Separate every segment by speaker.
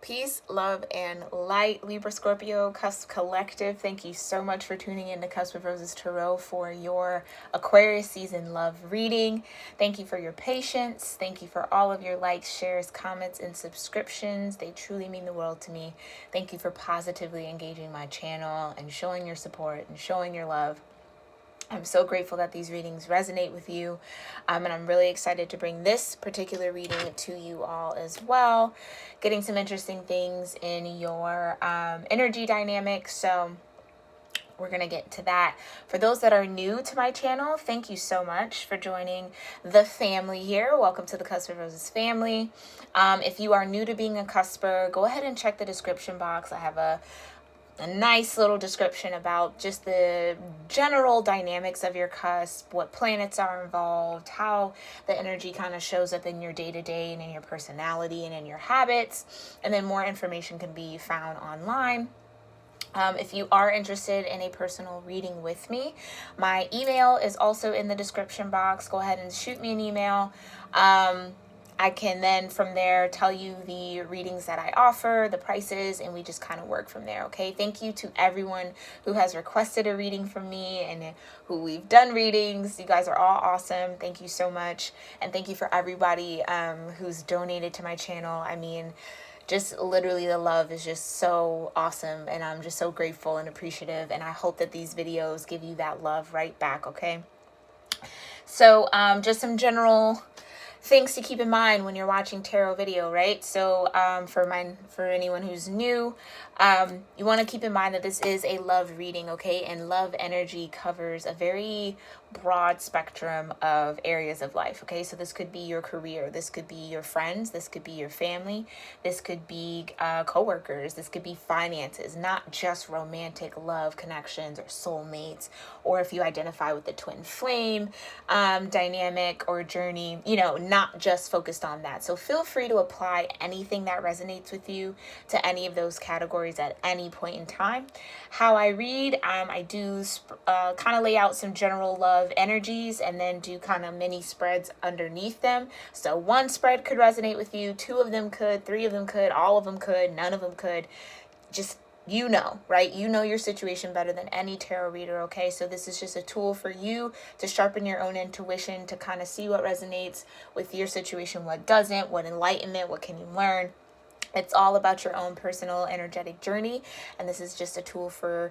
Speaker 1: Peace, love, and light, Libra-Scorpio Cusp Collective. Thank you so much for tuning in to Cusp of Roses Tarot for your Aquarius season love reading. Thank you for your patience. Thank you for all of your likes, shares, comments, and subscriptions. They truly mean the world to me. Thank you for positively engaging my channel and showing your support and showing your love. I'm so grateful that these readings resonate with you, and I'm really excited to bring this particular reading to you all as well, getting some interesting things in your energy dynamics. So we're going to get to that. For those that are new to my channel, thank you so much for joining the family here. Welcome to the Cusp of Roses family. If you are new to being a cusper, go ahead and check the description box. I have a nice little description about just the general dynamics of your cusp, what planets are involved, how the energy kind of shows up in your day-to-day and in your personality and in your habits. And then more information can be found online. If you are interested in a personal reading with me, my email is also in the description box. Go ahead and shoot me an email. I can then from there tell you the readings that I offer, the prices, and we just kind of work from there, okay? Thank you to everyone who has requested a reading from me and who we've done readings. You guys are all awesome. Thank you so much. And thank you for everybody who's donated to my channel. I mean, just literally the love is just so awesome, and I'm just so grateful and appreciative, and I hope that these videos give you that love right back, okay? So just some general things to keep in mind when you're watching tarot video, right? So for anyone who's new, you want to keep in mind that this is a love reading, okay? And love energy covers a very broad spectrum of areas of life, okay? So this could be your career, this could be your friends, this could be your family, this could be coworkers, this could be finances, not just romantic love connections or soulmates, or if you identify with the twin flame dynamic or journey, you know, not just focused on that. So feel free to apply anything that resonates with you to any of those categories at any point in time. How I read, I do kind of lay out some general love energies and then do kind of mini spreads underneath them. So one spread could resonate with you, two of them could, three of them could, all of them could, none of them could. Just, you know, right? You know your situation better than any tarot reader, okay? So this is just a tool for you to sharpen your own intuition, to kind of see what resonates with your situation, what doesn't, what enlightenment, what can you learn. It's all about your own personal energetic journey, and this is just a tool for,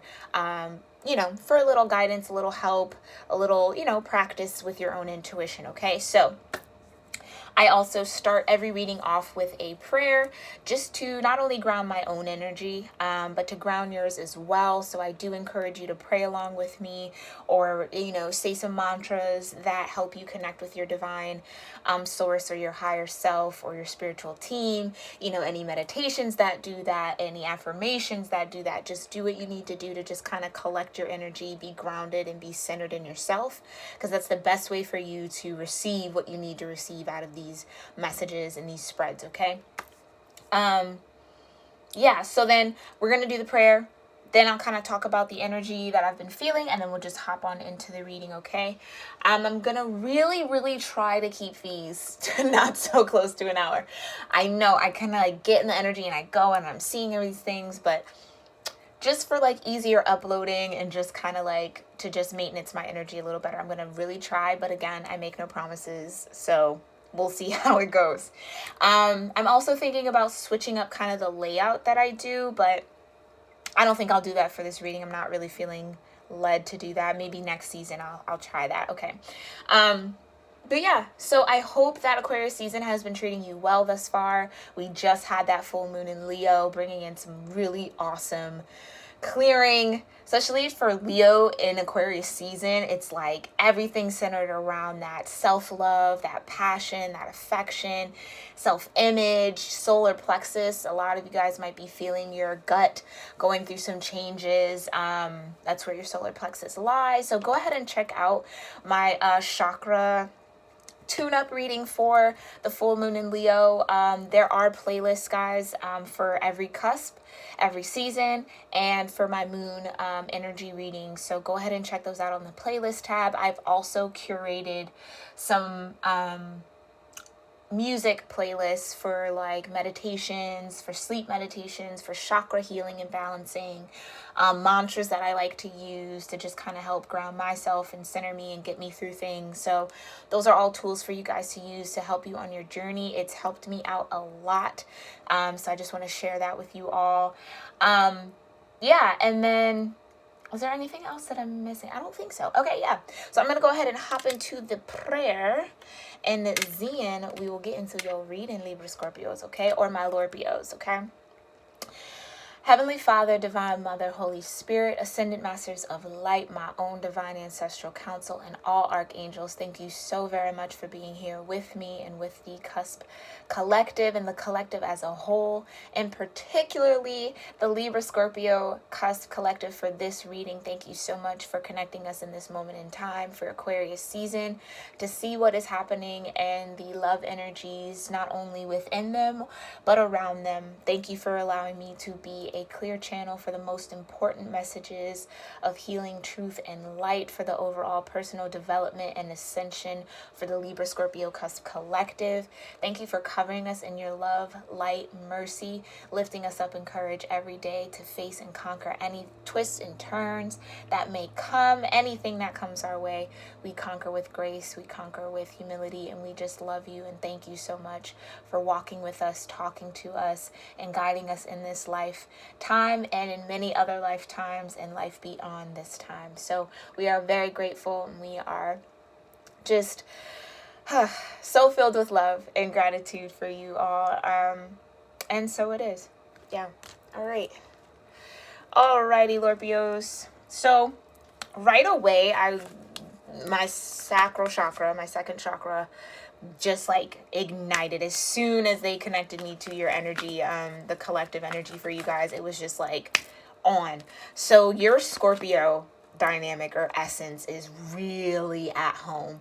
Speaker 1: you know, for a little guidance, a little help, a little, you know, practice with your own intuition, okay? So I also start every reading off with a prayer, just to not only ground my own energy, but to ground yours as well. So I do encourage you to pray along with me, or, you know, say some mantras that help you connect with your divine source or your higher self or your spiritual team. You know, any meditations that do that, any affirmations that do that, just do what you need to do to just kind of collect your energy, be grounded, and be centered in yourself, because that's the best way for you to receive what you need to receive out of these messages and these spreads, okay? Yeah, so then we're going to do the prayer. Then I'll kind of talk about the energy that I've been feeling, and then we'll just hop on into the reading, okay? I'm going to really try to keep these to not so close to an hour. I know I kind of like get in the energy and I go and I'm seeing all these things, but just for like easier uploading and just kind of like to just maintenance my energy a little better, I'm going to really try. But again, I make no promises, so we'll see how it goes. I'm also thinking about switching up kind of the layout that I do, but I don't think I'll do that for this reading. I'm not really feeling led to do that. Maybe next season I'll try that. Okay. But yeah, so I hope that Aquarius season has been treating you well thus far. We just had that full moon in Leo, bringing in some really awesome clearing, especially for Leo in Aquarius season. It's like everything centered around that self-love, that passion, that affection, self-image, solar plexus. A lot of you guys might be feeling your gut going through some changes. That's where your solar plexus lies. So go ahead and check out my chakra tune-up reading for the full moon in Leo. There are playlists, guys, for every cusp, every season, and for my moon energy reading. So go ahead and check those out on the playlist tab. I've also curated some music playlists for like meditations, for sleep meditations, for chakra healing and balancing, mantras that I like to use to just kind of help ground myself and center me and get me through things. So those are all tools for you guys to use to help you on your journey. It's helped me out a lot. So I just want to share that with you all. Yeah, and then was there anything else that I'm missing? I don't think so. Okay, yeah. So I'm going to go ahead and hop into the prayer. And then we will get into your reading, Libra Scorpios, okay? Or my Lorbios, okay? Heavenly Father, Divine Mother, Holy Spirit, Ascendant Masters of Light, my own Divine Ancestral Council, and all Archangels, thank you so very much for being here with me and with the Cusp Collective and the collective as a whole, and particularly the Libra Scorpio Cusp Collective for this reading. Thank you so much for connecting us in this moment in time for Aquarius season to see what is happening and the love energies not only within them but around them. Thank you for allowing me to be a clear channel for the most important messages of healing, truth, and light for the overall personal development and ascension for the Libra Scorpio Cusp Collective. Thank you for covering us in your love, light, mercy, lifting us up in courage every day to face and conquer any twists and turns that may come, anything that comes our way. We conquer with grace, we conquer with humility, and we just love you and thank you so much for walking with us, talking to us, and guiding us in this lifetime and in many other lifetimes and life beyond this time. So we are very grateful, and we are just so filled with love and gratitude for you all. And so it is. Yeah. All right. Alrighty, Lorbios. So right away, my sacral chakra, my second chakra, just like ignited as soon as they connected me to your energy, the collective energy for you guys. It was just like on. So your Scorpio dynamic or essence is really at home.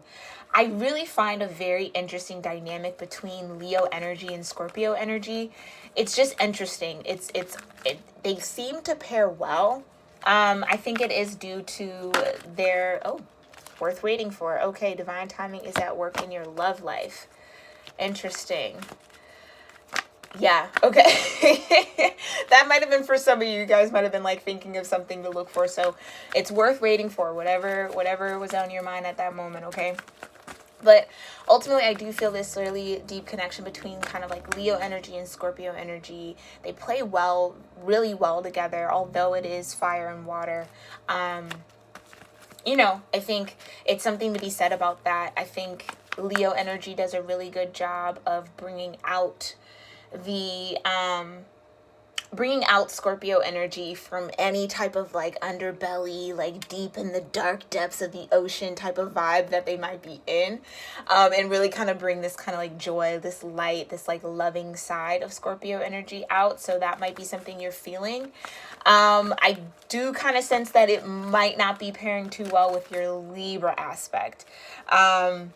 Speaker 1: I really find a very interesting dynamic between Leo energy and Scorpio energy. It's just interesting. They seem to pair well. I think it is due to their worth waiting for. Okay, divine timing is at work in your love life. Interesting. Yeah, okay. That might have been for some of you guys, might have been like thinking of something to look for. So it's worth waiting for, whatever was on your mind at that moment, okay? But ultimately, I do feel this really deep connection between kind of like Leo energy and Scorpio energy. They play well, really well together, although it is fire and water. I think it's something to be said about that. I think Leo energy does a really good job of bringing out Scorpio energy from any type of like underbelly, like deep in the dark depths of the ocean type of vibe that they might be in, and really kind of bring this kind of like joy, this light, this like loving side of Scorpio energy out. So that might be something you're feeling. I do kind of sense that it might not be pairing too well with your Libra aspect. I'm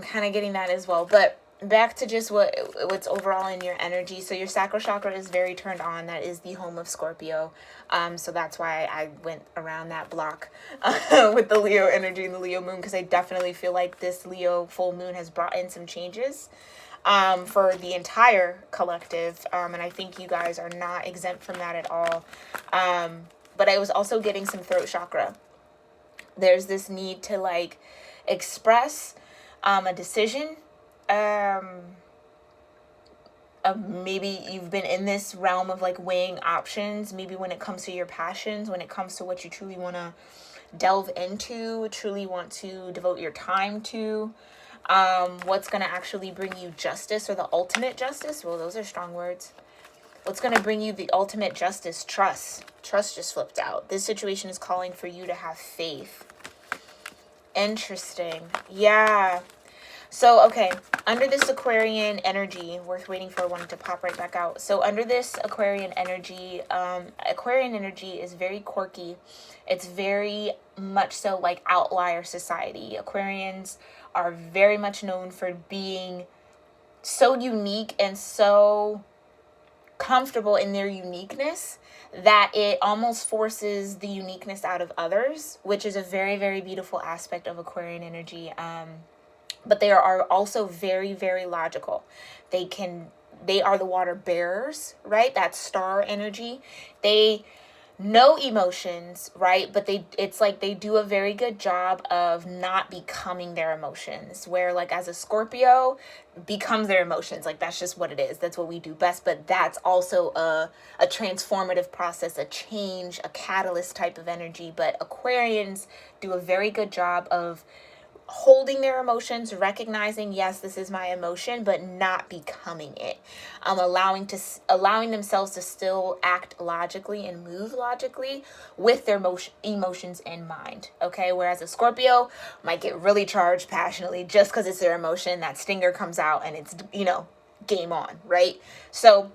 Speaker 1: kind of getting that as well, but back to just what's overall in your energy. So your sacral chakra is very turned on. That is the home of Scorpio. So that's why I went around that block with the Leo energy and the Leo moon, because I definitely feel like this Leo full moon has brought in some changes for the entire collective. And I think you guys are not exempt from that at all. But I was also getting some throat chakra. There's this need to like express a decision. Maybe you've been in this realm of like weighing options, maybe when it comes to your passions, when it comes to what you truly want to delve into, truly want to devote your time to, what's going to actually bring you justice or the ultimate justice. Well, those are strong words. What's going to bring you the ultimate justice? Trust just flipped out. This situation is calling for you to have faith. Interesting. Yeah. So, okay, under this Aquarian energy, worth waiting for, wanted to pop right back out. So under this Aquarian energy is very quirky. It's very much so like outlier society. Aquarians are very much known for being so unique and so comfortable in their uniqueness that it almost forces the uniqueness out of others, which is a very, very beautiful aspect of Aquarian energy. But they are also very, very logical. They are the water bearers, right? That star energy. They know emotions, right? But it's like they do a very good job of not becoming their emotions, where like as a Scorpio becomes their emotions. Like that's just what it is. That's what we do best. But that's also a transformative process, a change, a catalyst type of energy. But Aquarians do a very good job of holding their emotions, recognizing, yes, this is my emotion, but not becoming it. Allowing themselves to still act logically and move logically with their emotions in mind. Okay, whereas a Scorpio might get really charged passionately just because it's their emotion. That stinger comes out and it's, game on, right? So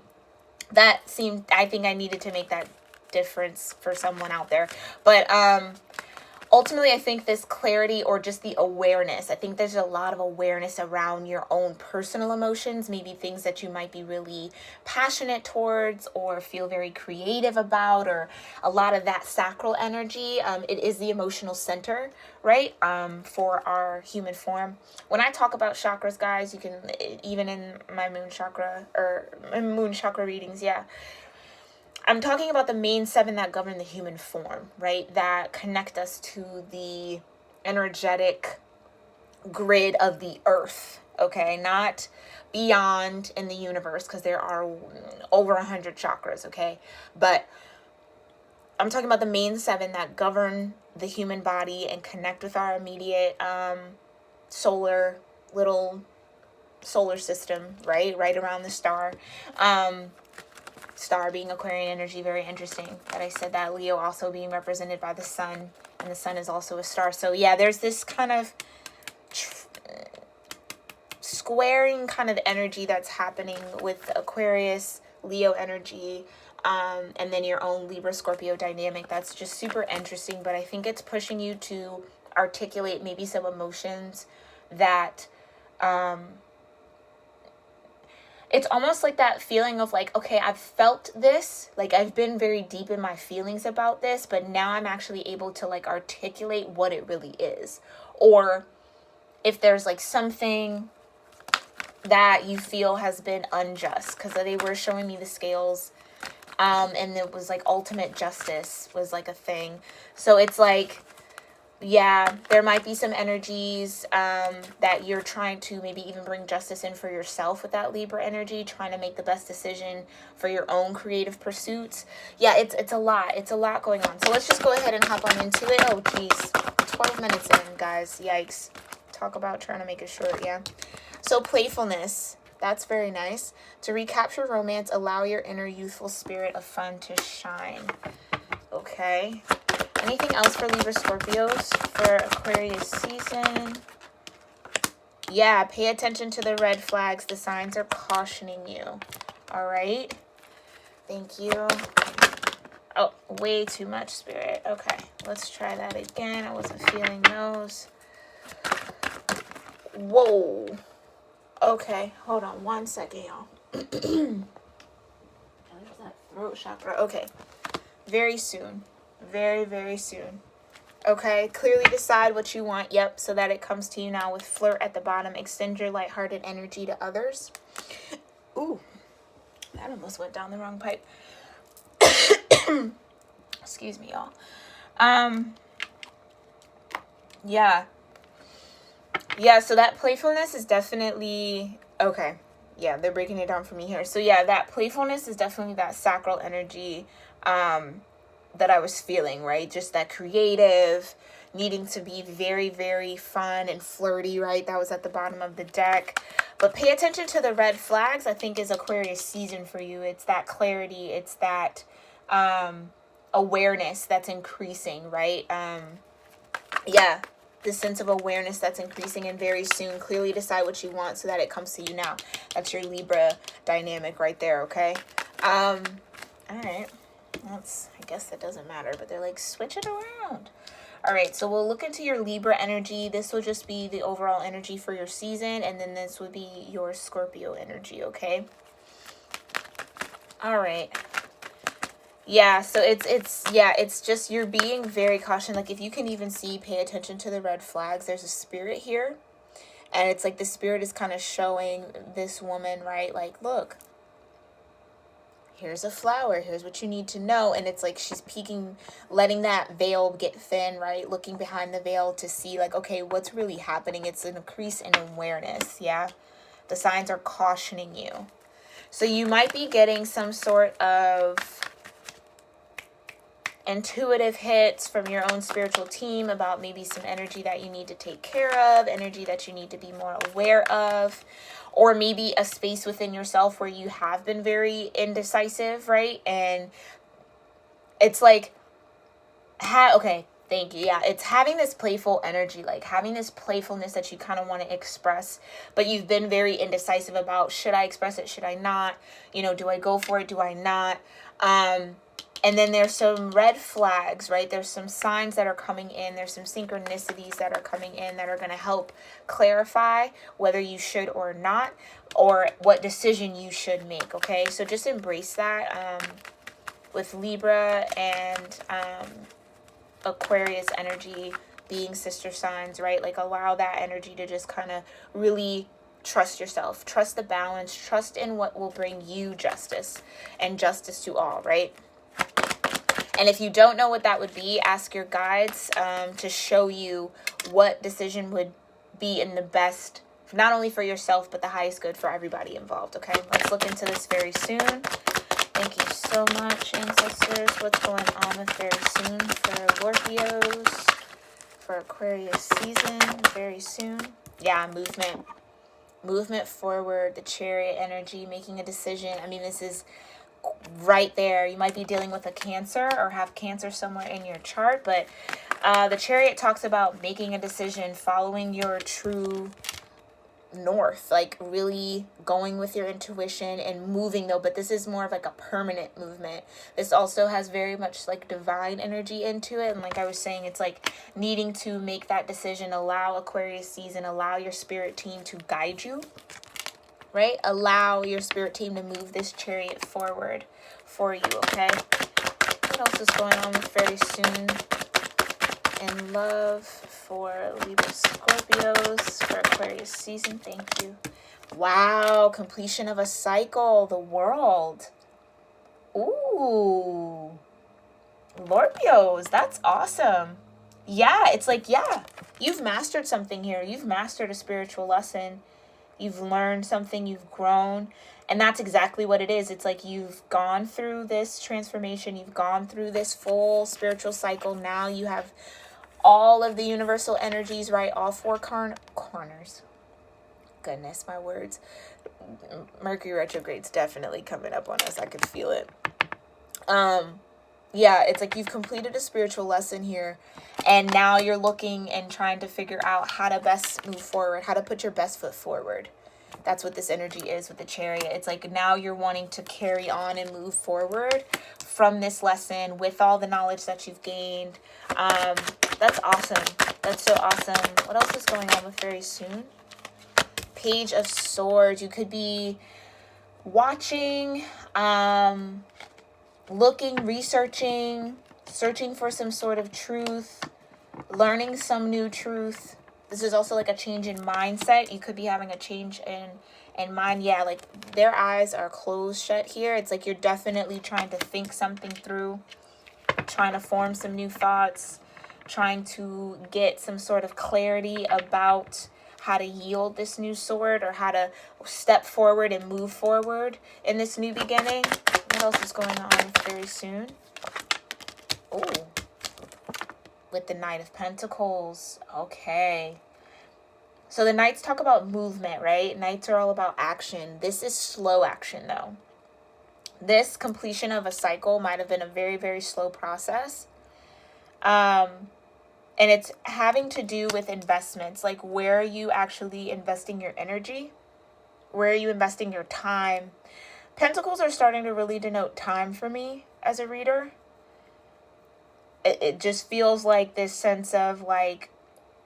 Speaker 1: I think I needed to make that difference for someone out there. But ultimately, I think this clarity or just the awareness, I think there's a lot of awareness around your own personal emotions, maybe things that you might be really passionate towards or feel very creative about, or a lot of that sacral energy. It is the emotional center, right? For our human form. When I talk about chakras, guys, you can, even in my moon chakra readings, yeah, I'm talking about the main 7 that govern the human form, right? That connect us to the energetic grid of the earth, okay? Not beyond in the universe, because there are over 100 chakras, okay? But I'm talking about the main 7 that govern the human body and connect with our immediate solar system, right? Right around the star. Star being Aquarian energy, very interesting that I said that. Leo also being represented by the sun, and the sun is also a star. So yeah, there's this kind of squaring kind of energy that's happening with Aquarius, Leo energy, and then your own Libra-Scorpio dynamic. That's just super interesting, but I think it's pushing you to articulate maybe some emotions that it's almost like that feeling of like, okay, I've felt this, like I've been very deep in my feelings about this, but now I'm actually able to like articulate what it really is. Or if there's like something that you feel has been unjust, because they were showing me the scales, and it was like ultimate justice was like a thing. So it's like, yeah, there might be some energies that you're trying to maybe even bring justice in for yourself with that Libra energy, trying to make the best decision for your own creative pursuits. Yeah, it's a lot. It's a lot going on. So let's just go ahead and hop on into it. Oh, geez. 12 minutes in, guys. Yikes. Talk about trying to make it short, yeah. So playfulness. That's very nice. To recapture romance, allow your inner youthful spirit of fun to shine. Okay. Anything else for Libra Scorpios for Aquarius season? Yeah, pay attention to the red flags. The signs are cautioning you. All right. Thank you. Oh, way too much, Spirit. Okay, let's try that again. I wasn't feeling those. Whoa. Okay, hold on one second, y'all. There's that throat chakra. Okay, very soon. Very, very soon. Okay, clearly decide what you want. Yep, so that it comes to you now with flirt at the bottom. Extend your lighthearted energy to others. Ooh, that almost went down the wrong pipe. Excuse me, y'all. Yeah. Yeah, so that playfulness is definitely... Okay. Yeah, they're breaking it down for me here. So yeah, that playfulness is definitely that sacral energy that I was feeling, right? Just that creative, needing to be very, very fun and flirty, right? That was at the bottom of the deck. But pay attention to the red flags, I think, is Aquarius season for you. It's that clarity. It's that awareness that's increasing, right? Yeah, this sense of awareness that's increasing, and very soon clearly decide what you want so that it comes to you now. That's your Libra dynamic right there, okay? All right. I guess that doesn't matter, but they're like, switch it around. All right, so we'll look into your Libra energy. This will just be the overall energy for your season, and then this would be your Scorpio energy, okay? All right. Yeah, so it's just you're being very cautious. Like, if you can even see, pay attention to the red flags. There's a spirit here, and it's like the spirit is kind of showing this woman, right? Like, look, here's a flower, here's what you need to know. And it's like she's peeking, letting that veil get thin, right? Looking behind the veil to see, like, okay, what's really happening. It's an increase in awareness. Yeah, the signs are cautioning you. So you might be getting some sort of intuitive hits from your own spiritual team about maybe some energy that you need to take care of, energy that you need to be more aware of, or maybe a space within yourself where you have been very indecisive, right? And it's like, okay, thank you. Yeah, it's having this playful energy, like having this playfulness that you kind of want to express, but you've been very indecisive about, should I express it? Should I not? You know, do I go for it? Do I not? And then there's some red flags, right? There's some signs that are coming in. There's some synchronicities that are coming in that are going to help clarify whether you should or not, or what decision you should make, okay? So just embrace that with Libra and Aquarius energy being sister signs, right? Like, allow that energy to just kind of really trust yourself. Trust the balance. Trust in what will bring you justice and justice to all, right? And if you don't know what that would be, ask your guides to show you what decision would be in the best, not only for yourself, but the highest good for everybody involved, okay? Let's look into this very soon. Thank you so much, ancestors. What's going on with very soon for Scorpios, for Aquarius season, very soon? Yeah, movement forward, the Chariot energy, making a decision. I mean, this is right there. You might be dealing with a Cancer or have Cancer somewhere in your chart, but the Chariot talks about making a decision, following your true north, like really going with your intuition and moving though. But this is more of like a permanent movement. This also has very much like divine energy into it, and like I was saying, it's like needing to make that decision. Allow Aquarius season, allow your spirit team to guide you, right? Allow your spirit team to move this Chariot forward for you, okay? What else is going on with very soon in love for libra-scorpios, for Aquarius season? Thank you. Wow, completion of a cycle, the world. Ooh, Lorpios, that's awesome. Yeah, it's like, yeah, you've mastered something here. You've mastered a spiritual lesson. You've learned something, you've grown, and that's exactly what it is. It's like you've gone through this transformation, you've gone through this full spiritual cycle. Now you have all of the universal energies, right? All four corners. Goodness, my words. Mercury retrograde's definitely coming up on us. I could feel it. Yeah, it's like you've completed a spiritual lesson here, and now you're looking and trying to figure out how to best move forward, how to put your best foot forward. That's what this energy is with the Chariot. It's like now you're wanting to carry on and move forward from this lesson with all the knowledge that you've gained. That's awesome. That's so awesome. What else is going on with very soon? Page of Swords. You could be watching, looking, researching, searching for some sort of truth, learning some new truth. This is also like a change in mindset. You could be having a change in mind. Yeah, like their eyes are closed shut here. It's like you're definitely trying to think something through, trying to form some new thoughts, trying to get some sort of clarity about how to yield this new sword, or how to step forward and move forward in this new beginning. What else is going on very soon? Oh, with the Knight of Pentacles. Okay. So the Knights talk about movement, right? Knights are all about action. This is slow action, though. This completion of a cycle might have been a very, very slow process. And it's having to do with investments. Like, where are you actually investing your energy? Where are you investing your time? Pentacles are starting to really denote time for me as a reader. It just feels like this sense of like,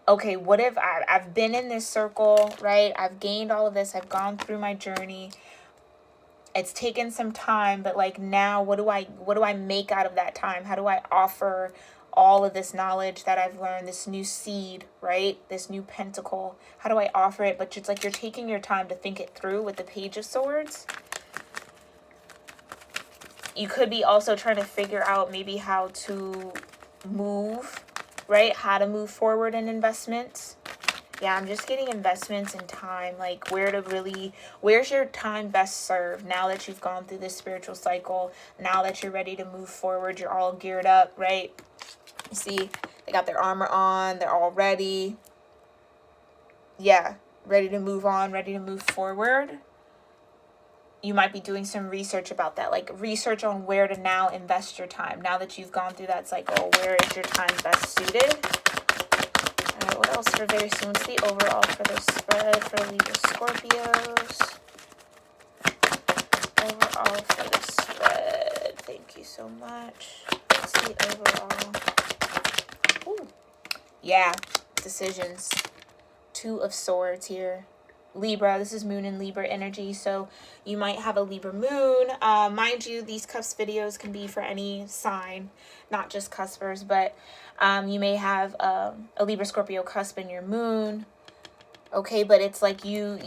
Speaker 1: okay, what if I've been in this circle, right? I've gained all of this. I've gone through my journey. It's taken some time, but like now what do I make out of that time? How do I offer all of this knowledge that I've learned, this new seed, right? This new pentacle. How do I offer it? But it's like you're taking your time to think it through with the Page of Swords. You could be also trying to figure out maybe how to move, right? How to move forward in investments. Yeah, I'm just getting investments in time, like where's your time best served now that you've gone through this spiritual cycle, now that you're ready to move forward, you're all geared up, right? You see, they got their armor on, they're all ready. Yeah, ready to move on, ready to move forward. You might be doing some research about that, like research on where to now invest your time. Now that you've gone through that cycle, where is your time best suited? All right, what else for very soon? What's the overall for the spread for Libra Scorpios? Overall for the spread. Thank you so much. What's the overall? Ooh. Yeah, decisions. 2 of Swords here. Libra, this is moon and Libra energy, so you might have a Libra moon. Mind you, these cusp videos can be for any sign, not just cuspers, but you may have a Libra Scorpio cusp in your moon. Okay, but it's like you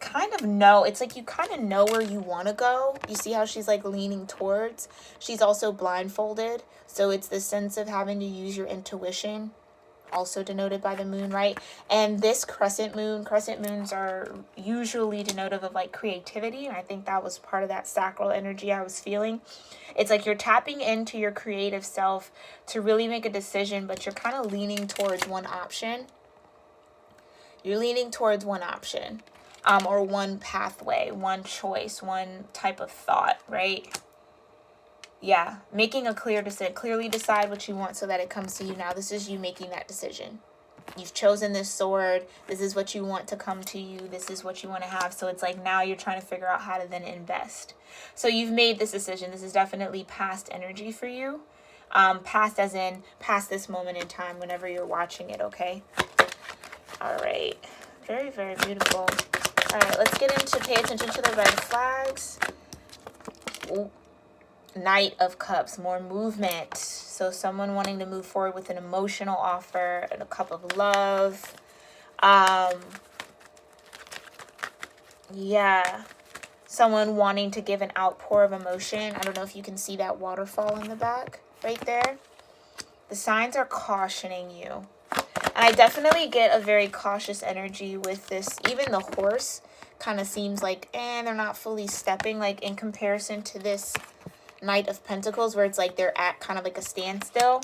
Speaker 1: kind of know, it's like you kind of know where you want to go. You see how she's like leaning towards. She's also blindfolded, so it's the sense of having to use your intuition, also denoted by the moon, right? And this crescent moons are usually denotive of like creativity, and I think that was part of that sacral energy I was feeling. It's like you're tapping into your creative self to really make a decision, but you're kind of leaning towards one option. You're leaning towards one option, or one pathway, one choice, one type of thought, right? Yeah, making a clear decision. Clearly decide what you want so that it comes to you now. This is you making that decision. You've chosen this sword. This is what you want to come to you. This is what you want to have. So it's like now you're trying to figure out how to then invest. So you've made this decision. This is definitely past energy for you. Past as in past this moment in time whenever you're watching it, okay? All right. Very, very beautiful. All right, let's get into pay attention to the red flags. Ooh. Knight of Cups, more movement. So someone wanting to move forward with an emotional offer and a cup of love. Yeah. Someone wanting to give an outpour of emotion. I don't know if you can see that waterfall in the back right there. The signs are cautioning you. And I definitely get a very cautious energy with this. Even the horse kind of seems like, they're not fully stepping, like in comparison to this Knight of Pentacles, where it's like they're at kind of like a standstill.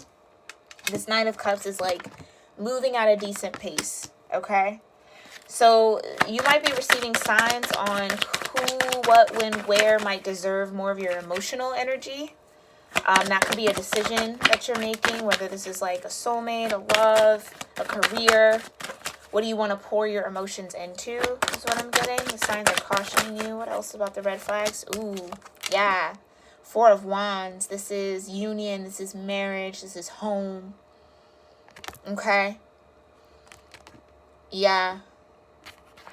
Speaker 1: This Knight of Cups is like moving at a decent pace, okay? So you might be receiving signs on who, what, when, where might deserve more of your emotional energy. That could be a decision that you're making, whether this is like a soulmate, a love, a career. What do you want to pour your emotions into is what I'm getting. The signs are cautioning you. What else about the red flags? Ooh, yeah. 4 of Wands. This is union. This is marriage. This is home. Okay. Yeah.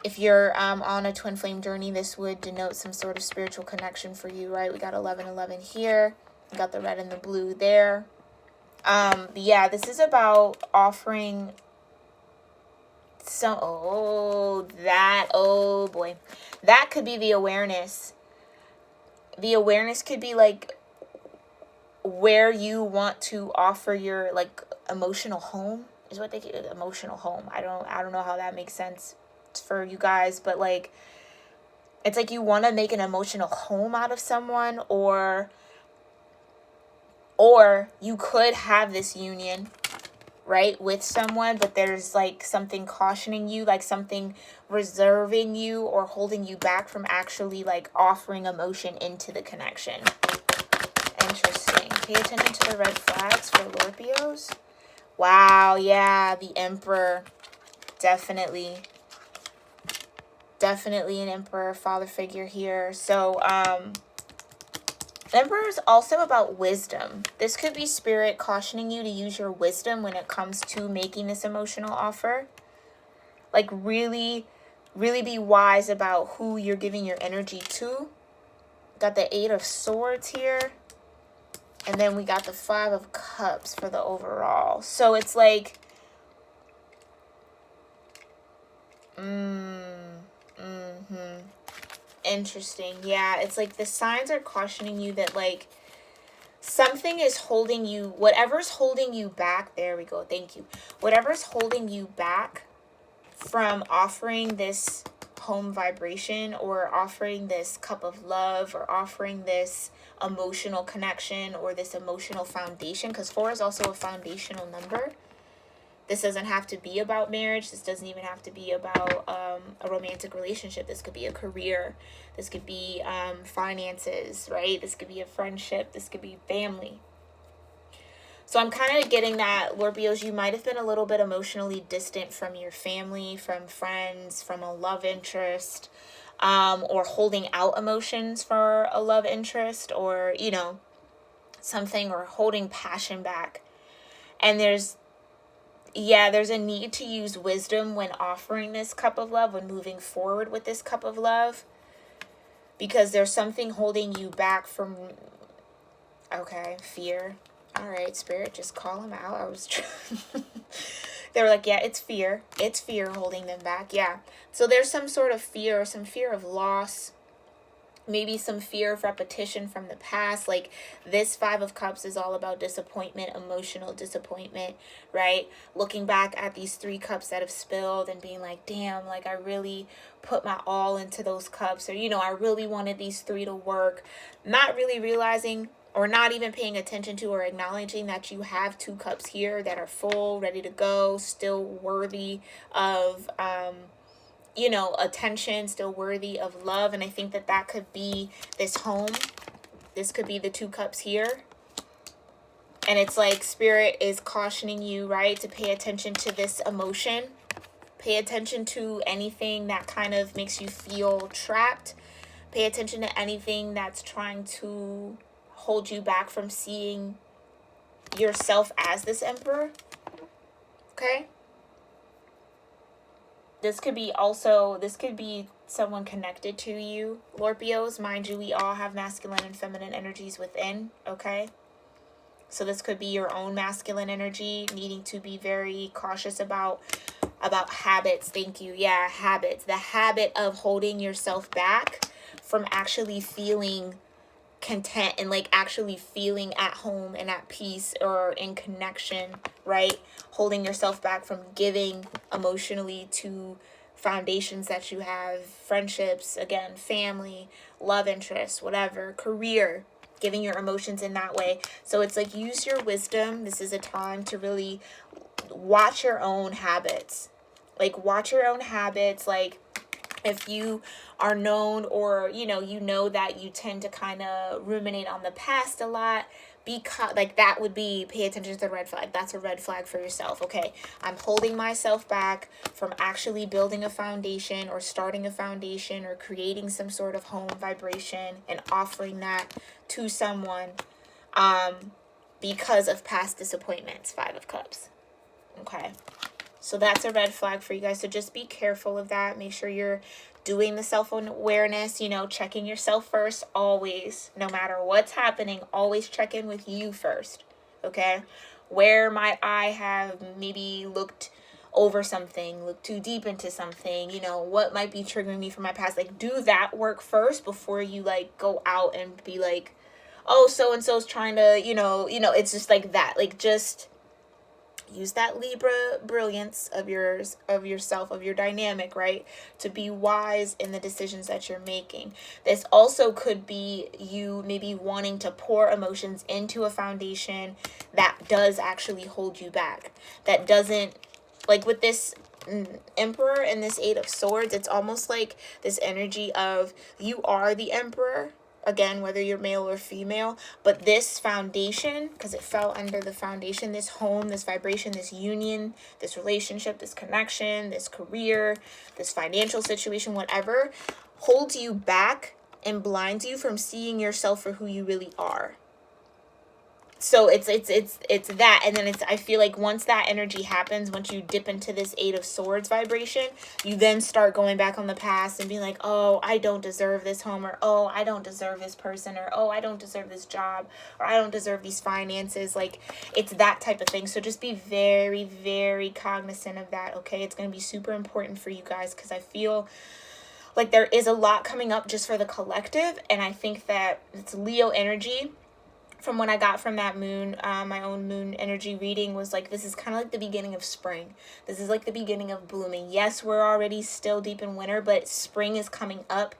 Speaker 1: If you're on a twin flame journey, this would denote some sort of spiritual connection for you, right? We got 1111 here. We got the red and the blue there. Yeah, this is about offering some, oh boy. That could be the awareness. The awareness could be like where you want to offer your like emotional home is what they get. Emotional home. I don't know how that makes sense for you guys, but like it's like you want to make an emotional home out of someone, or you could have this union, right, with someone, but there's like something cautioning you, like something reserving you or holding you back from actually like offering emotion into the connection. Interesting. Pay attention to the red flags for Scorpios. Wow, yeah, the Emperor. Definitely an Emperor, father figure here. So, Emperor is also about wisdom. This could be spirit cautioning you to use your wisdom when it comes to making this emotional offer. Like really, really be wise about who you're giving your energy to. Got the 8 of Swords here. And then we got the 5 of Cups for the overall. So it's like, interesting. Yeah, it's like the signs are cautioning you that like something is holding you, whatever's holding you back. There we go. Thank you. Whatever's holding you back from offering this home vibration or offering this cup of love or offering this emotional connection or this emotional foundation, because 4 is also a foundational number. This doesn't have to be about marriage. This doesn't even have to be about a romantic relationship. This could be a career. This could be finances, right? This could be a friendship. This could be family. So I'm kind of getting that, Scorpios, you might have been a little bit emotionally distant from your family, from friends, from a love interest, or holding out emotions for a love interest or, you know, something, or holding passion back. And there's a need to use wisdom when offering this cup of love, when moving forward with this cup of love, because there's something holding you back from, okay, fear. All right, Spirit, just call them out. I was they were like, yeah, it's fear. It's fear holding them back. Yeah. So there's some sort of fear, some fear of loss, maybe some fear of repetition from the past. Like this 5 of Cups is all about disappointment, emotional disappointment, right? Looking back at these 3 cups that have spilled and being like, damn, like I really put my all into those cups, or, you know, I really wanted these 3 to work. Not really realizing or not even paying attention to or acknowledging that you have 2 cups here that are full, ready to go, still worthy of, you know, attention, still worthy of love. And I think that that could be this home. This could be the 2 cups here. And it's like Spirit is cautioning you, right, to pay attention to this emotion. Pay attention to anything that kind of makes you feel trapped. Pay attention to anything that's trying to hold you back from seeing yourself as this Emperor. Okay? This could be someone connected to you, Scorpios. Mind you, we all have masculine and feminine energies within, okay? So this could be your own masculine energy, needing to be very cautious about habits. Thank you. Yeah, habits. The habit of holding yourself back from actually feeling content and like actually feeling at home and at peace or in connection, right? Holding yourself back from giving emotionally to foundations that you have, friendships, again, family, love interests, whatever, career, giving your emotions in that way. So it's like, use your wisdom. This is a time to really watch your own habits. Like, watch your own habits. Like, if you are known, or you know that you tend to kind of ruminate on the past a lot, because like that would be, pay attention to the red flag. That's a red flag for yourself. Okay, I'm holding myself back from actually building a foundation or starting a foundation or creating some sort of home vibration and offering that to someone because of past disappointments. 5 of Cups. Okay. So that's a red flag for you guys. So just be careful of that. Make sure you're doing the self-awareness, checking yourself first, always. No matter what's happening, always check in with you first, okay? Where might I have maybe looked over something, looked too deep into something, what might be triggering me from my past? Like, do that work first before you, like, go out and be like, oh, so-and-so's trying to, it's just like that. Like, just use that Libra brilliance of yours, of yourself, of your dynamic, right? To be wise in the decisions that you're making. This also could be you maybe wanting to pour emotions into a foundation that does actually hold you back. That doesn't, like with this Emperor and this 8 of Swords, it's almost like this energy of you are the Emperor. Again, whether you're male or female, but this foundation, because it fell under the foundation, this home, this vibration, this union, this relationship, this connection, this career, this financial situation, whatever, holds you back and blinds you from seeing yourself for who you really are. So it's that, and then I feel like once that energy happens, once you dip into this 8 of Swords vibration, you then start going back on the past and being like, oh, I don't deserve this home, or oh, I don't deserve this person, or oh, I don't deserve this job, or I don't deserve these finances. Like, it's that type of thing. So just be very, very cognizant of that, okay? It's going to be super important for you guys, because I feel like there is a lot coming up just for the collective, and I think that it's Leo energy. From what I got from that moon, my own moon energy reading was like, this is kind of like the beginning of spring. This is like the beginning of blooming. Yes, we're already still deep in winter, but spring is coming up.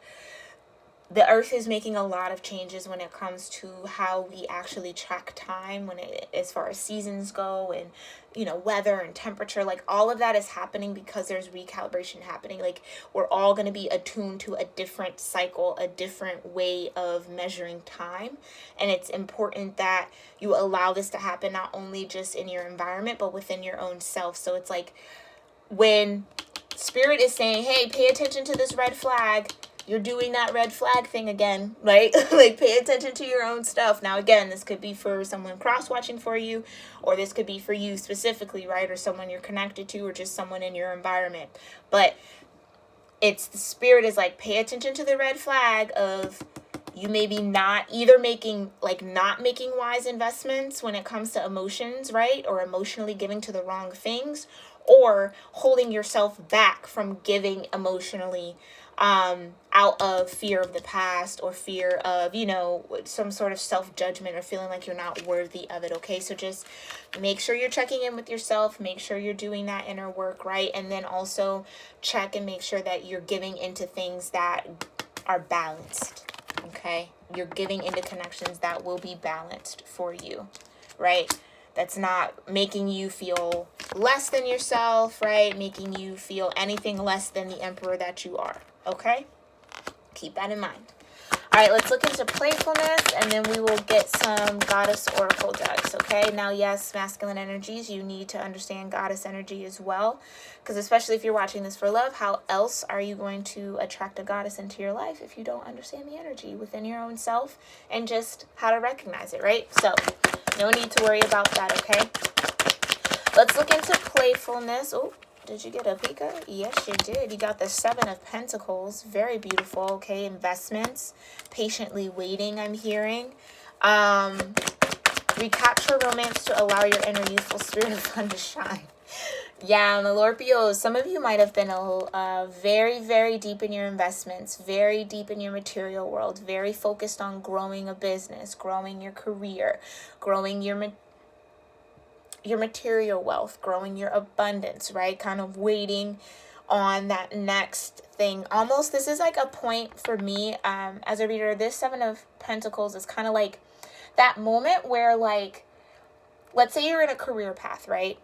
Speaker 1: The earth is making a lot of changes when it comes to how we actually track time, as far as seasons go, and weather and temperature. Like, all of that is happening because there's recalibration happening. Like, we're all going to be attuned to a different cycle, a different way of measuring time, and it's important that you allow this to happen, not only just in your environment but within your own self. So it's like, when spirit is saying, hey, pay attention to this red flag, you're doing that red flag thing again, right? Like, pay attention to your own stuff. Now, again, this could be for someone cross-watching for you, or this could be for you specifically, right? Or someone you're connected to, or just someone in your environment. But it's, the spirit is like, pay attention to the red flag of you maybe not making wise investments when it comes to emotions, right? Or emotionally giving to the wrong things, or holding yourself back from giving emotionally, out of fear of the past, or fear of, some sort of self-judgment, or feeling like you're not worthy of it, okay? So just make sure you're checking in with yourself, make sure you're doing that inner work, right? And then also check and make sure that you're giving into things that are balanced, okay? You're giving into connections that will be balanced for you, right? That's not making you feel less than yourself, right? Making you feel anything less than the emperor that you are, okay? Keep that in mind. All right, let's look into playfulness, and then we will get some goddess oracle decks, okay? Now, yes, masculine energies, you need to understand goddess energy as well, because especially if you're watching this for love, how else are you going to attract a goddess into your life if you don't understand the energy within your own self and just how to recognize it, right? So, no need to worry about that, okay? Let's look into playfulness. Oh, did you get a pika? Yes, you did. You got the 7 of Pentacles. Very beautiful, okay? Investments. Patiently waiting, I'm hearing. Recapture romance to allow your inner youthful spirit of fun to shine. Yeah, Melorpios, some of you might have been very, very deep in your investments, very deep in your material world, very focused on growing a business, growing your career, growing your material wealth, growing your abundance, right? Kind of waiting on that next thing. Almost, this is like a point for me, as a reader. This 7 of Pentacles is kind of like that moment where, like, let's say you're in a career path, right?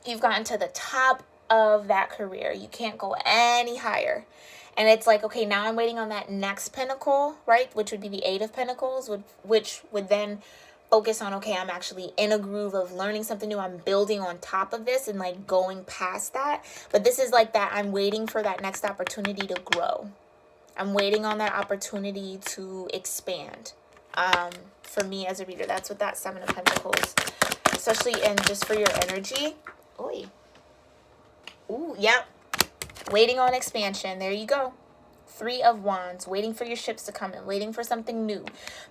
Speaker 1: You've gotten to the top of that career. You can't go any higher. And it's like, okay, now I'm waiting on that next pinnacle, right? Which would be the 8 of Pentacles, which would then focus on, okay, I'm actually in a groove of learning something new. I'm building on top of this and like going past that. But this is like that, I'm waiting for that next opportunity to grow. I'm waiting on that opportunity to expand. For me as a reader, that's what that 7 of Pentacles, especially in just for your energy. Oi. Ooh, yep. Waiting on expansion. There you go. 3 of Wands, waiting for your ships to come in, waiting for something new.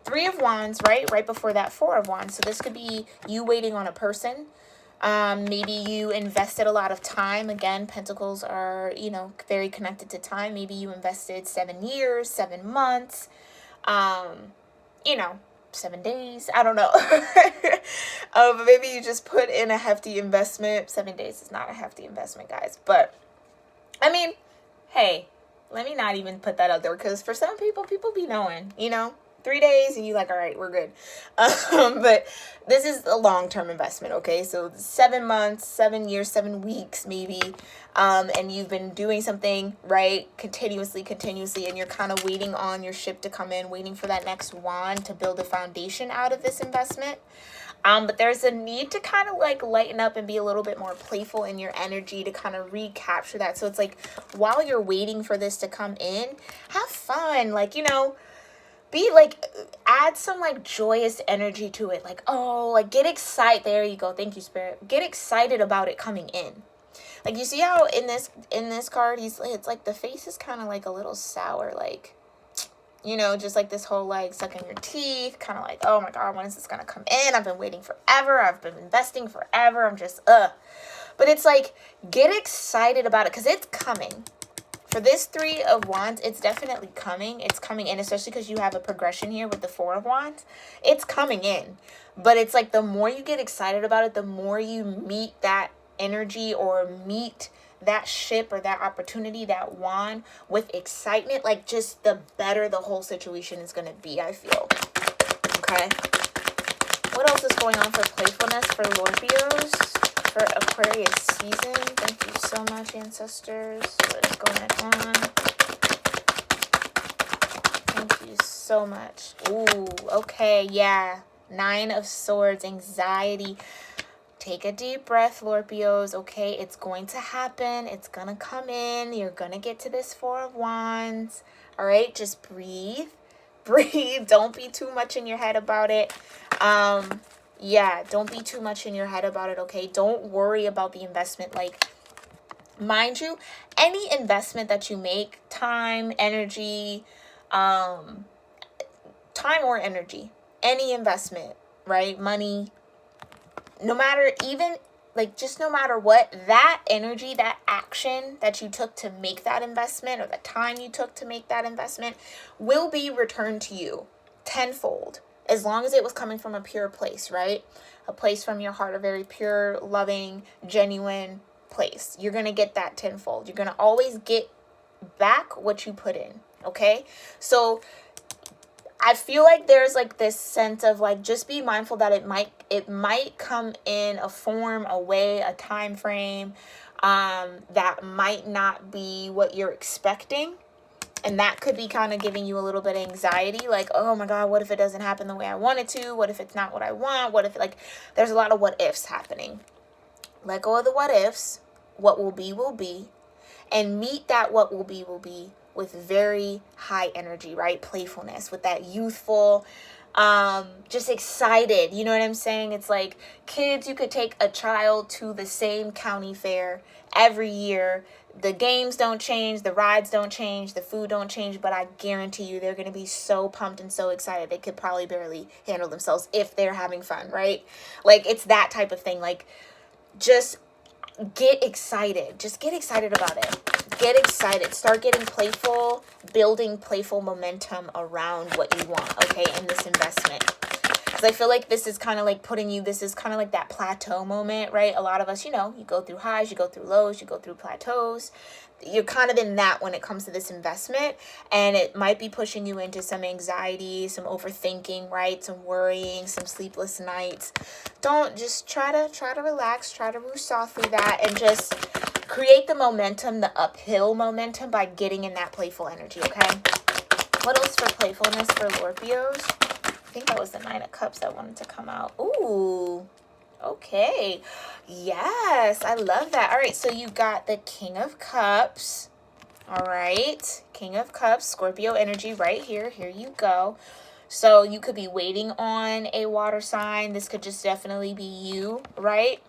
Speaker 1: 3 of Wands, right? Right before that 4 of Wands. So this could be you waiting on a person. Maybe you invested a lot of time. Again, Pentacles are, very connected to time. Maybe you invested 7 years, 7 months, 7 days. I don't know. But maybe you just put in a hefty investment. 7 days is not a hefty investment, guys. But, I mean, hey, let me not even put that out there, because for some people be knowing, 3 days and you like, all right, we're good. But this is a long-term investment, okay? So 7 months, 7 years, 7 weeks maybe, and you've been doing something, right, continuously, and you're kind of waiting on your ship to come in, waiting for that next wand to build a foundation out of this investment. But there's a need to kind of like lighten up and be a little bit more playful in your energy to kind of recapture that. So it's like, while you're waiting for this to come in, have fun. Like, be like, add some like joyous energy to it. Like, oh, like get excited. There you go. Thank you, Spirit. Get excited about it coming in. Like, you see how in this card, it's like the face is kind of like a little sour, like, you know, just like this whole like sucking your teeth, kind of like, oh my God, when is this gonna come in? I've been waiting forever. I've been investing forever. I'm just But it's like, get excited about it because it's coming. For this 3 of Wands, it's definitely coming. It's coming in, especially because you have a progression here with the 4 of Wands. It's coming in. But it's like the more you get excited about it, the more you meet that energy or meet that ship or that opportunity, that wand with excitement, like just the better the whole situation is going to be, I feel. Okay. What else is going on for playfulness for Scorpios? For Aquarius season. Thank you so much, ancestors. What is going on? Thank you so much. Ooh, okay, yeah. 9 of Swords, anxiety. Take a deep breath, Scorpios. Okay, it's going to happen. It's going to come in. You're going to get to this 4 of Wands. All right, just breathe. Breathe. Don't be too much in your head about it. Yeah, don't be too much in your head about it, okay? Don't worry about the investment. Like, mind you, any investment that you make, time, energy, time or energy, any investment, right? Money, no matter, even, like, just no matter what, that energy, that action that you took to make that investment or the time you took to make that investment will be returned to you tenfold. As long as it was coming from a pure place, right? A place from your heart, a very pure, loving, genuine place. You're going to get that tenfold. You're going to always get back what you put in, okay? So I feel like there's like this sense of like, just be mindful that it might come in a form, a way, a time frame that might not be what you're expecting. And that could be kind of giving you a little bit of anxiety. Like, oh my God, what if it doesn't happen the way I want it to? What if it's not what I want? What if, like, there's a lot of what ifs happening. Let go of the what ifs. What will be. And meet that what will be with very high energy, right? Playfulness, with that youthful, just excited. You know what I'm saying? It's like kids, you could take a child to the same county fair every year. The games don't change, the rides don't change, the food don't change, but I guarantee you they're going to be so pumped and so excited they could probably barely handle themselves if they're having fun, right? Like, it's that type of thing. Like, just get excited. Just get excited about it. Get excited. Start getting playful, building playful momentum around what you want, okay, in this investment. Because I feel like this is kind of like this is kind of like that plateau moment, right? A lot of us, you know, you go through highs, you go through lows, you go through plateaus. You're kind of in that when it comes to this investment, and it might be pushing you into some anxiety, some overthinking, right? Some worrying, some sleepless nights. Don't, just try to relax, try to woosah through that, and just create the momentum, the uphill momentum, by getting in that playful energy, okay? What else for playfulness for Scorpios? I think that was the 9 of Cups that wanted to come out. Ooh, okay. Yes, I love that. All right, so you got the King of Cups. All right, King of Cups, Scorpio energy right here. Here you go. So you could be waiting on a water sign. This could just definitely be you, right?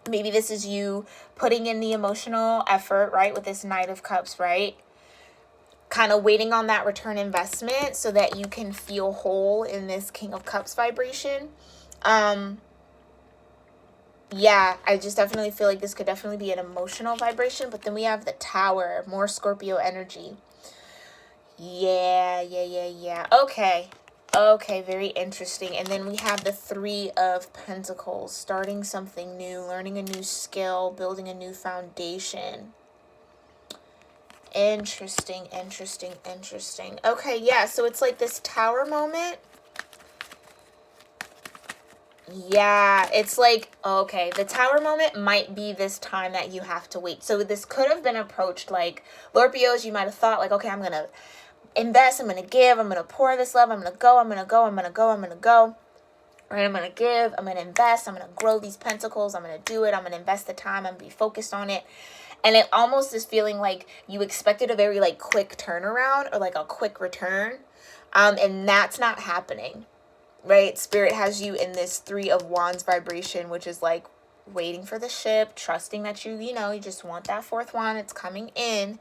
Speaker 1: Maybe this is you putting in the emotional effort, right, with this Knight of Cups, right? Kind of waiting on that return investment so that you can feel whole in this King of Cups vibration. Yeah, I just definitely feel like this could definitely be an emotional vibration. But then we have the Tower, more Scorpio energy. Yeah. Okay, very interesting. And then we have the 3 of Pentacles, starting something new, learning a new skill, building a new foundation. Interesting. Okay, yeah, so it's like this Tower moment. Yeah, it's like, okay, the Tower moment might be this time that you have to wait. So this could have been approached like, Scorpios, you might have thought like, okay, I'm going to invest, I'm going to give, I'm going to pour this love, I'm going to go. Right, I'm going to give, I'm going to invest, I'm going to grow these pentacles, I'm going to do it, I'm going to invest the time, I'm going to be focused on it. And it almost is feeling like you expected a very like quick turnaround or like a quick return. And that's not happening, right? Spirit has you in this 3 of Wands vibration, which is like waiting for the ship, trusting that you just want that 4th wand. It's coming in.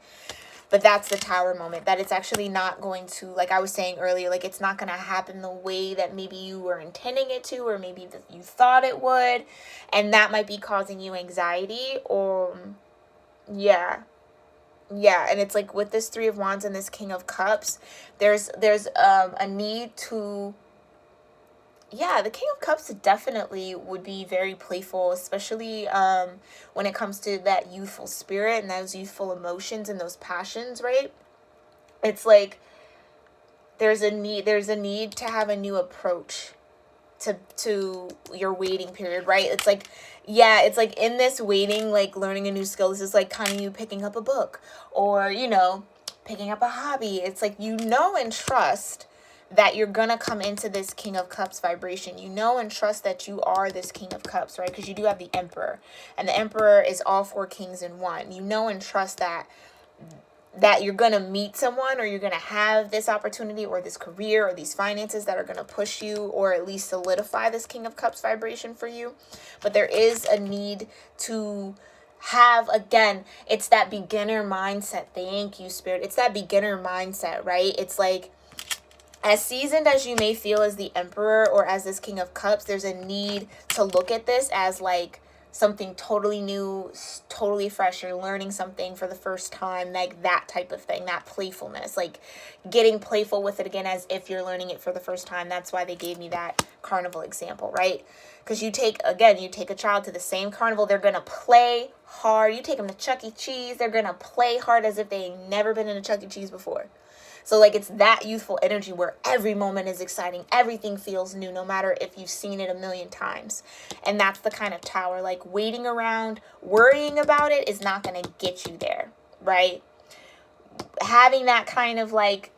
Speaker 1: But that's the Tower moment, that it's actually not going to, like I was saying earlier, like it's not going to happen the way that maybe you were intending it to, or maybe that you thought it would. And that might be causing you anxiety or, yeah. And it's like with this 3 of Wands and this King of Cups, there's a need to, the King of Cups definitely would be very playful, especially when it comes to that youthful spirit and those youthful emotions and those passions, right? It's like there's a need to have a new approach to your waiting period, right? It's like, it's like in this waiting, like learning a new skill, this is like kind of you picking up a book or, picking up a hobby. It's like, and trust that you're gonna come into this King of Cups vibration. And trust that you are this King of Cups, right? Because you do have the Emperor. And the Emperor is all 4 kings in one. And trust that you're gonna meet someone, or you're gonna have this opportunity or this career or these finances that are gonna push you, or at least solidify this King of Cups vibration for you. But there is a need to have, again, it's that beginner mindset. Thank you, Spirit. It's that beginner mindset, right? It's like, as seasoned as you may feel as the Emperor or as this King of Cups, there's a need to look at this as like something totally new, totally fresh. You're learning something for the first time, like that type of thing, that playfulness, like getting playful with it again as if you're learning it for the first time. That's why they gave me that carnival example, right? Because you take a child to the same carnival, they're going to play hard. You take them to Chuck E. Cheese, they're going to play hard as if they ain't never been in a Chuck E. Cheese before. So like it's that youthful energy where every moment is exciting. Everything feels new, no matter if you've seen it a million times. And that's the kind of Tower. Like waiting around, worrying about it is not going to get you there, right? Having that kind of like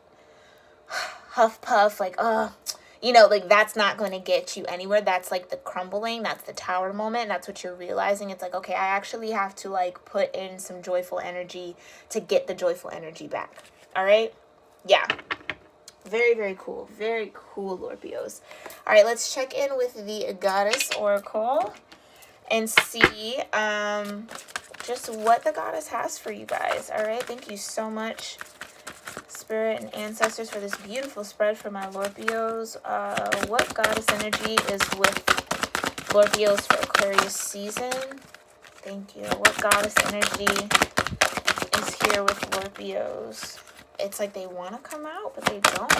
Speaker 1: huff puff, like, like that's not going to get you anywhere. That's like the crumbling. That's the Tower moment. That's what you're realizing. It's like, okay, I actually have to like put in some joyful energy to get the joyful energy back. All right. Yeah, very, very cool. Very cool, Lorpios. All right, let's check in with the Goddess Oracle and see just what the Goddess has for you guys. All right, thank you so much, Spirit and Ancestors, for this beautiful spread for my Lorpios. What Goddess energy is with Lorpios for Aquarius season? Thank you. What Goddess energy is here with Lorpios? It's like they want to come out, but they don't.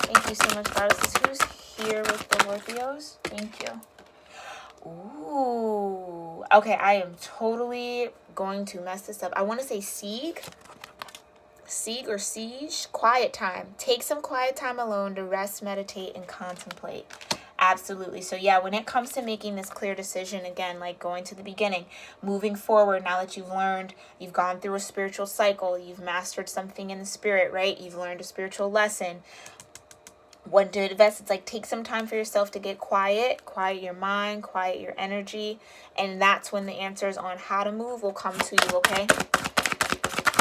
Speaker 1: Thank you so much, Goddesses. Who's here with the Lorpios? Thank you. Ooh. Okay, I am totally going to mess this up. I want to say Sieg or Siege. Quiet time. Take some quiet time alone to rest, meditate, and contemplate. Absolutely. So yeah, when it comes to making this clear decision, again, like going to the beginning, moving forward, now that you've learned, you've gone through a spiritual cycle, you've mastered something in the spirit, right? You've learned a spiritual lesson. When to invest, it's like take some time for yourself to get quiet your mind, quiet your energy, and that's when the answers on how to move will come to you, okay?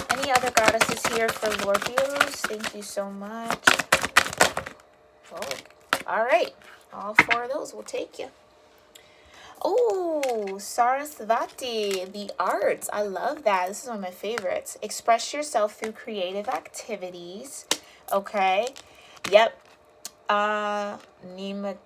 Speaker 1: Any other goddesses here for Lorpios? Thank you so much. Oh, all right. All 4 of those will take you. Oh, Sarasvati, the arts. I love that. This is one of my favorites. Express yourself through creative activities. Okay. Yep. Nematona.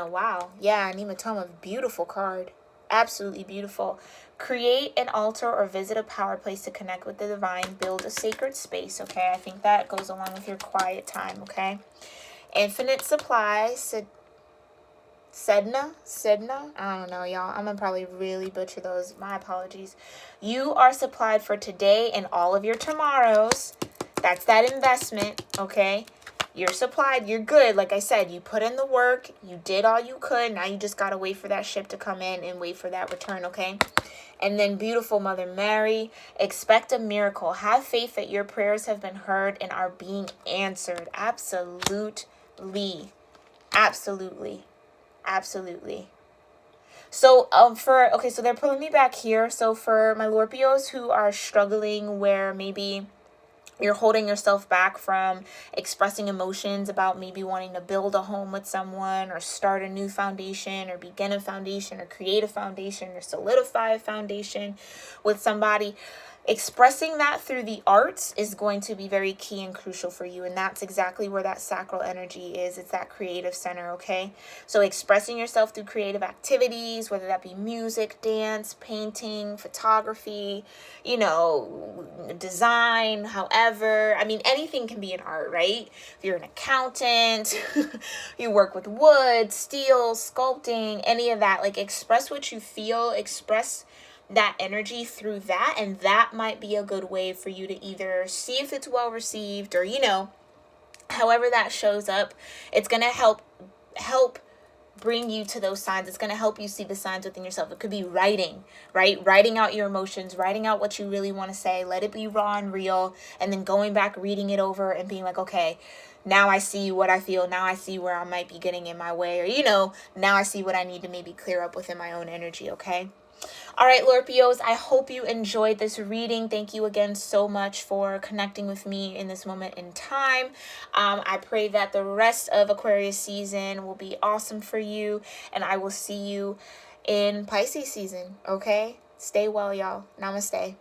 Speaker 1: Wow. Yeah, Nematoma. Beautiful card. Absolutely beautiful. Create an altar or visit a power place to connect with the divine. Build a sacred space. Okay. I think that goes along with your quiet time. Okay. Infinite supply, Sedna, I don't know, y'all. I'm gonna probably really butcher those. My apologies. You are supplied for today and all of your tomorrows. That's that investment, okay? You're supplied. You're good. Like I said, you put in the work. You did all you could. Now you just gotta wait for that ship to come in and wait for that return, okay? And then beautiful Mother Mary, expect a miracle. Have faith that your prayers have been heard and are being answered. Absolutely. So so they're pulling me back here. So for my Lorpios who are struggling, where maybe you're holding yourself back from expressing emotions about maybe wanting to build a home with someone, or start a new foundation, or begin a foundation, or create a foundation, or solidify a foundation with somebody, expressing that through the arts is going to be very key and crucial for you. And that's exactly where that sacral energy is. It's that creative center, okay? So expressing yourself through creative activities, whether that be music, dance, painting, photography, design, however. I mean, anything can be an art, right? If you're an accountant, you work with wood, steel, sculpting, any of that, like express what you feel, express that energy through that, and that might be a good way for you to either see if it's well received, or however that shows up. It's going to help bring you to those signs. It's going to help you see the signs within yourself. It could be writing, right? Writing out your emotions, writing out what you really want to say, let it be raw and real, and then going back, reading it over and being like, okay, now I see what I feel. Now I see where I might be getting in my way, or now I see what I need to maybe clear up within my own energy, okay? All right, Lorpios, I hope you enjoyed this reading. Thank you again so much for connecting with me in this moment in time. I pray that the rest of Aquarius season will be awesome for you, and I will see you in Pisces season, okay? Stay well, y'all. Namaste.